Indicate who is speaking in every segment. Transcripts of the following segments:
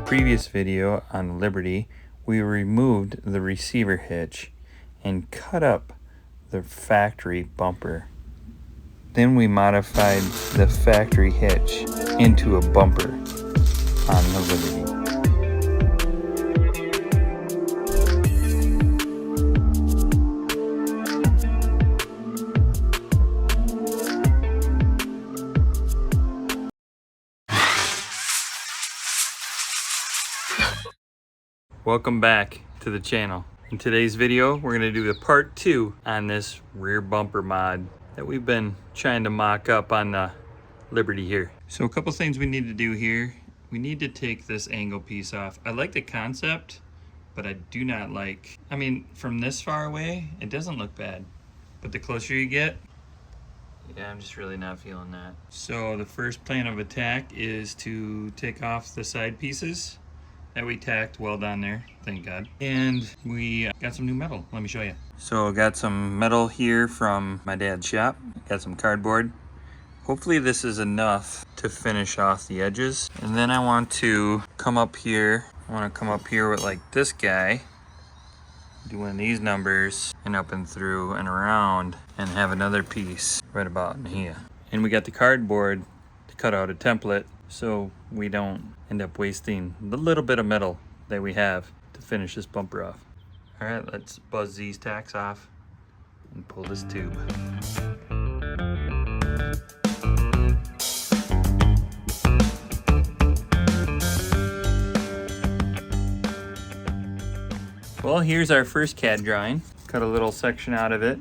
Speaker 1: previous video on Liberty, we removed the receiver hitch and cut up the factory bumper. Then we modified the factory hitch into a bumper on the Liberty. Welcome back to the channel. In today's video, we're going to do the part 2 on this rear bumper mod that we've been trying to mock up on the Liberty here. So a couple things we need to do here. We need to take this angle piece off. I like the concept, but I do not like, from this far away, it doesn't look bad. But the closer you get, yeah, I'm just really not feeling that. So the first plan of attack is to take off the side pieces that we tacked weld on there, thank God. And we got some new metal, let me show you. So I got some metal here from my dad's shop. Got some cardboard. Hopefully this is enough to finish off the edges. And then I want to come up here. I want to come up here with like this guy, doing these numbers and up and through and around, and have another piece right about in here. And we got the cardboard to cut out a template so we don't end up wasting the little bit of metal that we have to finish this bumper off. All right, let's buzz these tacks off and pull this tube. Well, here's our first CAD drawing. Cut a little section out of it.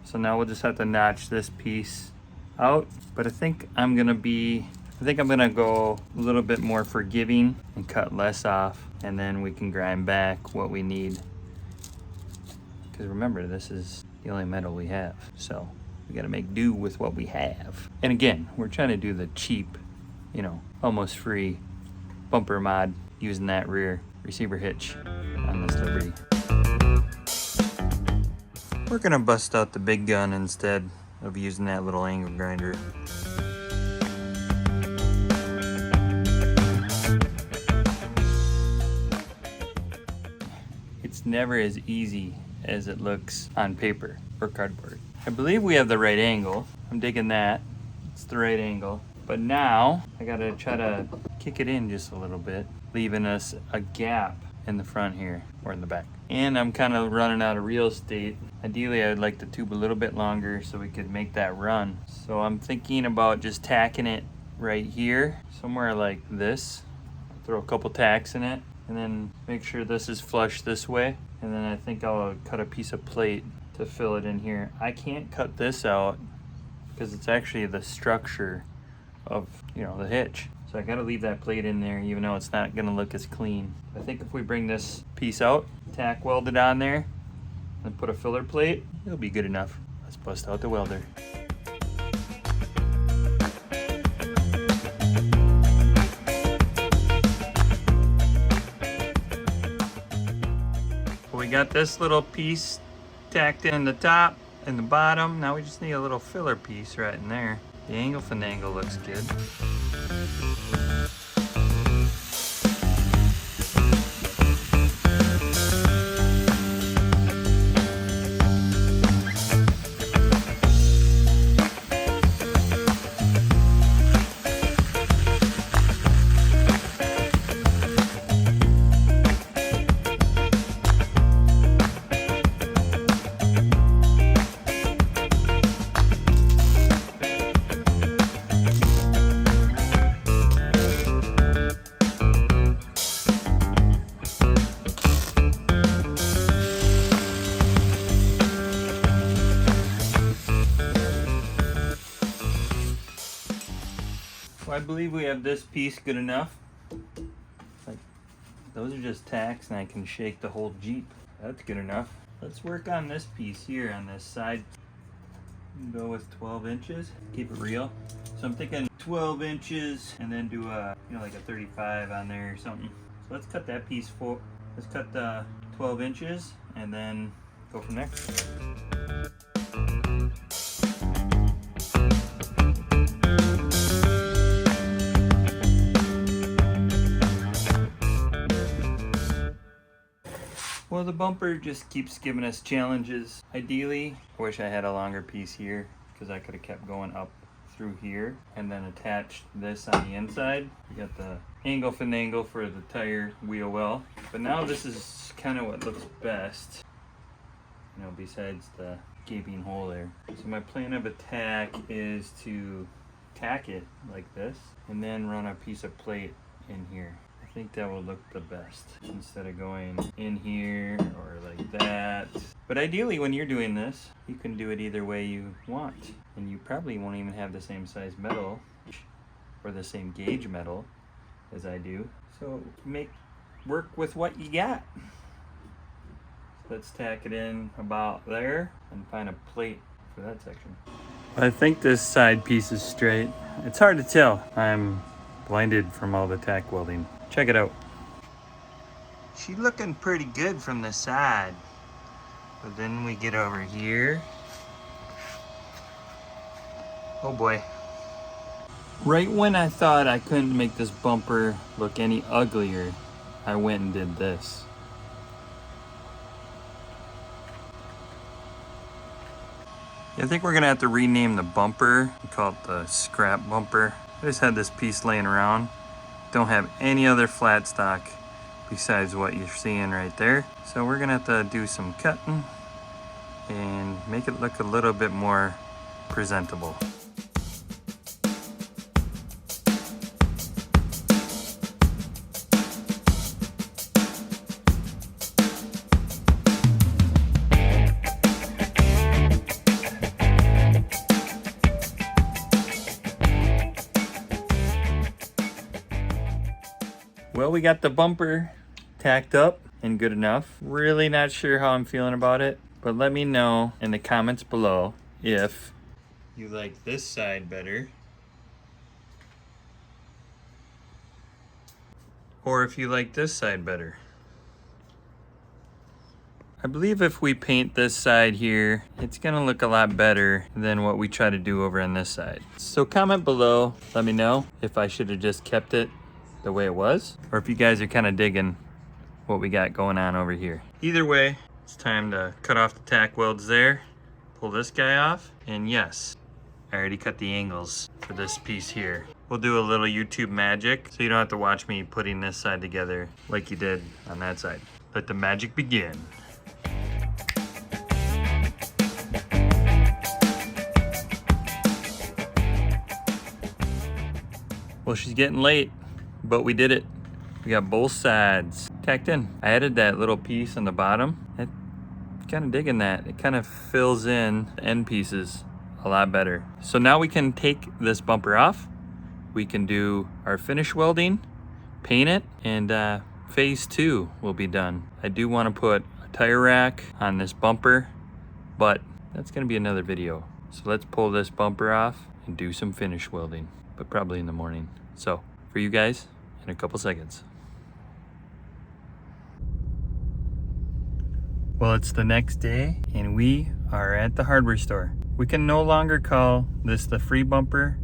Speaker 1: So now we'll just have to notch this piece out. But I think I'm gonna go a little bit more forgiving and cut less off, and then we can grind back what we need. Because remember, this is the only metal we have, so we gotta make do with what we have. And again, we're trying to do the cheap, almost free bumper mod using that rear receiver hitch on this Liberty. We're gonna bust out the big gun instead of using that little angle grinder. It's never as easy as it looks on paper or cardboard. I believe we have the right angle. I'm digging that. It's the right angle. But now I gotta try to kick it in just a little bit, leaving us a gap in the front here or in the back. And I'm kind of running out of real estate. Ideally, I would like the tube a little bit longer so we could make that run. So I'm thinking about just tacking it right here, somewhere like this. Throw a couple tacks in it, and then make sure this is flush this way. And then I think I'll cut a piece of plate to fill it in here. I can't cut this out because it's actually the structure of, the hitch. So I gotta leave that plate in there even though it's not gonna look as clean. I think if we bring this piece out, tack weld it on there, and put a filler plate, it'll be good enough. Let's bust out the welder. We got this little piece tacked in the top and the bottom. Now we just need a little filler piece right in there. The angle finagle looks good. I believe we have this piece good enough. Those are just tacks and I can shake the whole Jeep. That's good enough. Let's work on this piece here on this side. Go with 12 inches, keep it real. So I'm thinking 12 inches and then do like a 35 on there or something. So let's cut that piece let's cut the 12 inches and then go from there. Well, the bumper just keeps giving us challenges. Ideally, I wish I had a longer piece here because I could have kept going up through here and then attached this on the inside. You got the angle finagle for the tire wheel well. But now this is kind of what looks best, you know, besides the gaping hole there. So my plan of attack is to tack it like this and then run a piece of plate in here. I think that will look the best instead of going in here or like that. But ideally when you're doing this, you can do it either way you want. And you probably won't even have the same size metal or the same gauge metal as I do. So work with what you got. So let's tack it in about there and find a plate for that section. I think this side piece is straight. It's hard to tell. I'm blinded from all the tack welding. Check it out. She's looking pretty good from the side. But then we get over here. Oh boy. Right when I thought I couldn't make this bumper look any uglier, I went and did this. I think we're gonna have to rename the bumper. We call it the scrap bumper. I just had this piece laying around. Don't have any other flat stock besides what you're seeing right there. So we're gonna have to do some cutting and make it look a little bit more presentable. Well, we got the bumper tacked up and good enough. Really not sure how I'm feeling about it, but let me know in the comments below if you like this side better or if you like this side better. I believe if we paint this side here, it's gonna look a lot better than what we try to do over on this side. So comment below, let me know if I should have just kept it the way it was, or if you guys are kind of digging what we got going on over here. Either way, it's time to cut off the tack welds there, pull this guy off, and yes, I already cut the angles for this piece here. We'll do a little YouTube magic, so you don't have to watch me putting this side together like you did on that side. Let the magic begin. Well, she's getting late, but we did it. We got both sides tacked in. I added that little piece on the bottom. I'm kind of digging that. It kind of fills in the end pieces a lot better. So now we can take this bumper off. We can do our finish welding, paint it, and phase 2 will be done. I do want to put a tire rack on this bumper, but that's going to be another video. So let's pull this bumper off and do some finish welding, but probably in the morning. So for you guys, in a couple seconds. Well, it's the next day and we are at the hardware store. We can no longer call this the free bumper,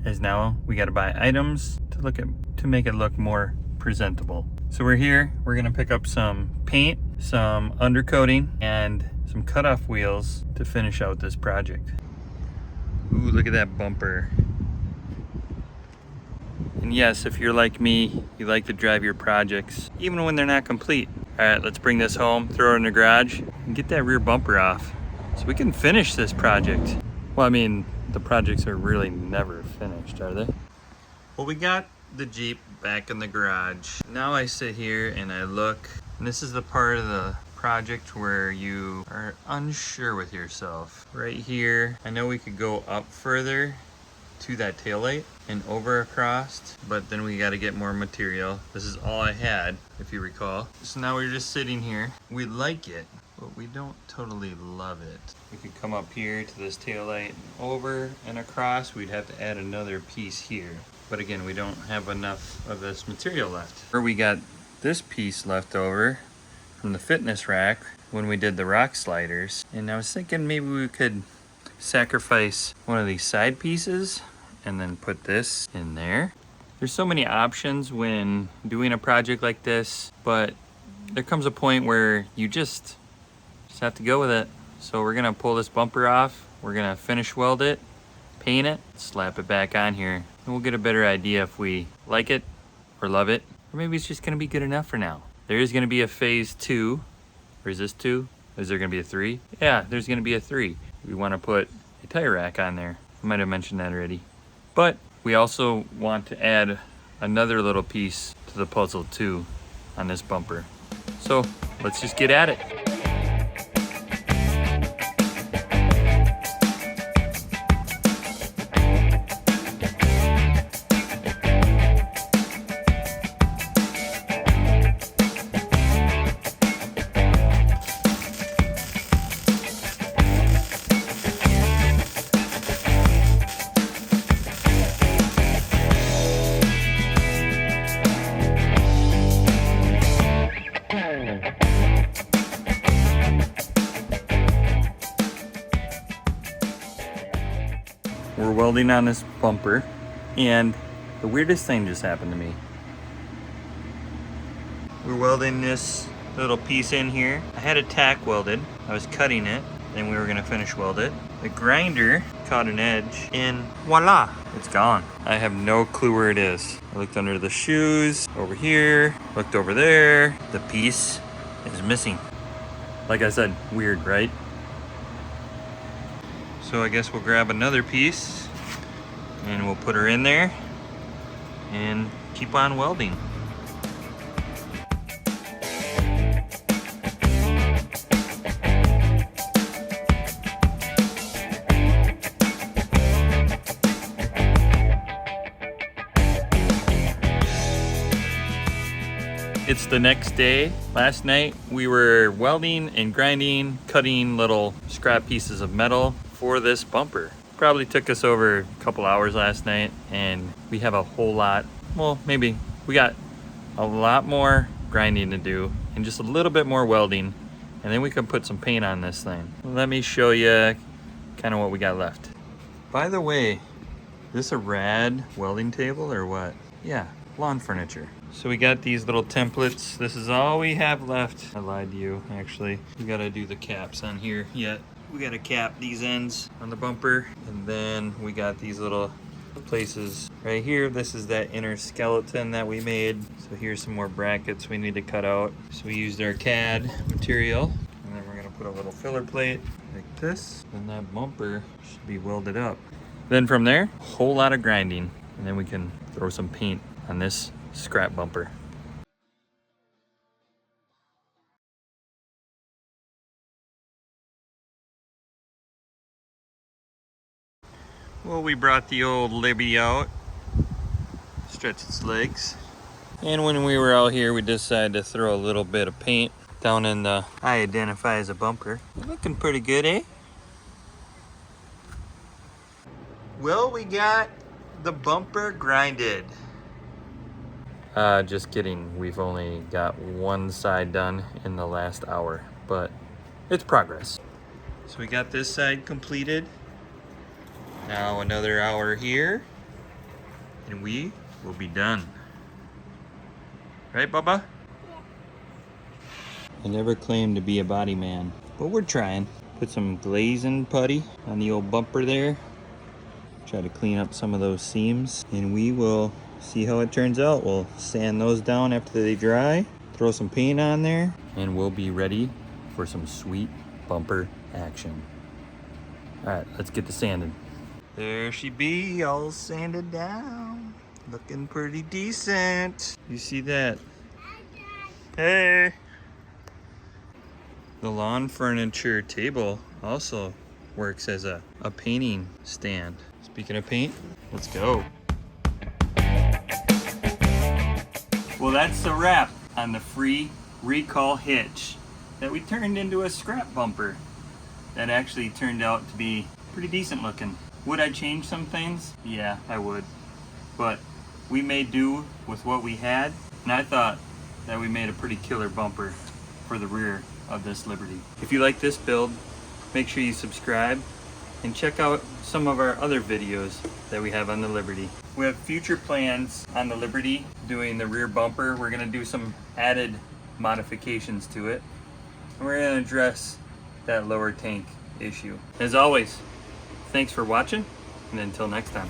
Speaker 1: as now we got to buy items to make it look more presentable. So we're here, we're gonna pick up some paint, some undercoating, and some cutoff wheels to finish out this project. Ooh, look at that bumper. And yes, if you're like me, you like to drive your projects, even when they're not complete. All right, let's bring this home, throw it in the garage, and get that rear bumper off so we can finish this project. Well, I mean, the projects are really never finished, are they? Well, we got the Jeep back in the garage. Now I sit here and I look, and this is the part of the project where you are unsure with yourself. Right here, I know we could go up further to that taillight and over across, but then we got to get more material. This is all I had, if you recall. So now we're just sitting here. We like it, but we don't totally love it. We could come up here to this taillight, over and across. We'd have to add another piece here. But again, we don't have enough of this material left. Or we got this piece left over from the fitness rack when we did the rock sliders. And I was thinking maybe we could sacrifice one of these side pieces and then put this in there. There's so many options when doing a project like this, but there comes a point where you just have to go with it. So we're gonna pull this bumper off. We're gonna finish weld it, paint it, slap it back on here, and we'll get a better idea if we like it or love it, or maybe it's just gonna be good enough for now. There is gonna be a phase 2, or is this 2? Is there gonna be a 3? Yeah, there's gonna be a 3. We wanna put a tire rack on there. I might have mentioned that already. But we also want to add another little piece to the puzzle too on this bumper. So let's just get at it. We're welding on this bumper, and the weirdest thing just happened to me. We're welding this little piece in here. I had it tack welded. I was cutting it, then we were gonna finish weld it. The grinder caught an edge, and voila, it's gone. I have no clue where it is. I looked under the shoes, over here, looked over there. The piece is missing. Like I said, weird, right? So I guess we'll grab another piece and we'll put her in there and keep on welding. It's the next day. Last night we were welding and grinding, cutting little scrap pieces of metal for this bumper. Probably took us over a couple hours last night, and we have a whole lot, well, maybe we got a lot more grinding to do and just a little bit more welding, and then we can put some paint on this thing. Let me show you kind of what we got left. By the way, is this a rad welding table or what? Yeah, lawn furniture. So we got these little templates. This is all we have left. I lied to you, actually. We gotta do the caps on here yet. We gotta cap these ends on the bumper, and then we got these little places right here. This is that inner skeleton that we made. So here's some more brackets we need to cut out. So we used our CAD material, and then we're gonna put a little filler plate like this, and that bumper should be welded up. Then from there, a whole lot of grinding, and then we can throw some paint on this scrap bumper. Well, we brought the old Libby out, stretched its legs. And when we were out here, we decided to throw a little bit of paint down in the I identify as a bumper. Looking pretty good, eh? Well, we got the bumper grinded. Just kidding. We've only got one side done in the last hour, but it's progress. So we got this side completed. Now another hour here, and we will be done. Right, Bubba? Yeah. I never claimed to be a body man, but we're trying. Put some glazing putty on the old bumper there. Try to clean up some of those seams, and we will see how it turns out. We'll sand those down after they dry, throw some paint on there, and we'll be ready for some sweet bumper action. All right, let's get to sanding. There she be, all sanded down. Looking pretty decent. You see that? Hey! The lawn furniture table also works as a painting stand. Speaking of paint, let's go. Well, that's the wrap on the free recall hitch that we turned into a scrap bumper. That actually turned out to be pretty decent looking. Would I change some things? Yeah, I would. But we made do with what we had, and I thought that we made a pretty killer bumper for the rear of this Liberty. If you like this build, make sure you subscribe and check out some of our other videos that we have on the Liberty. We have future plans on the Liberty doing the rear bumper. We're gonna do some added modifications to it. And we're going to address that lower tank issue. As always, thanks for watching, and until next time.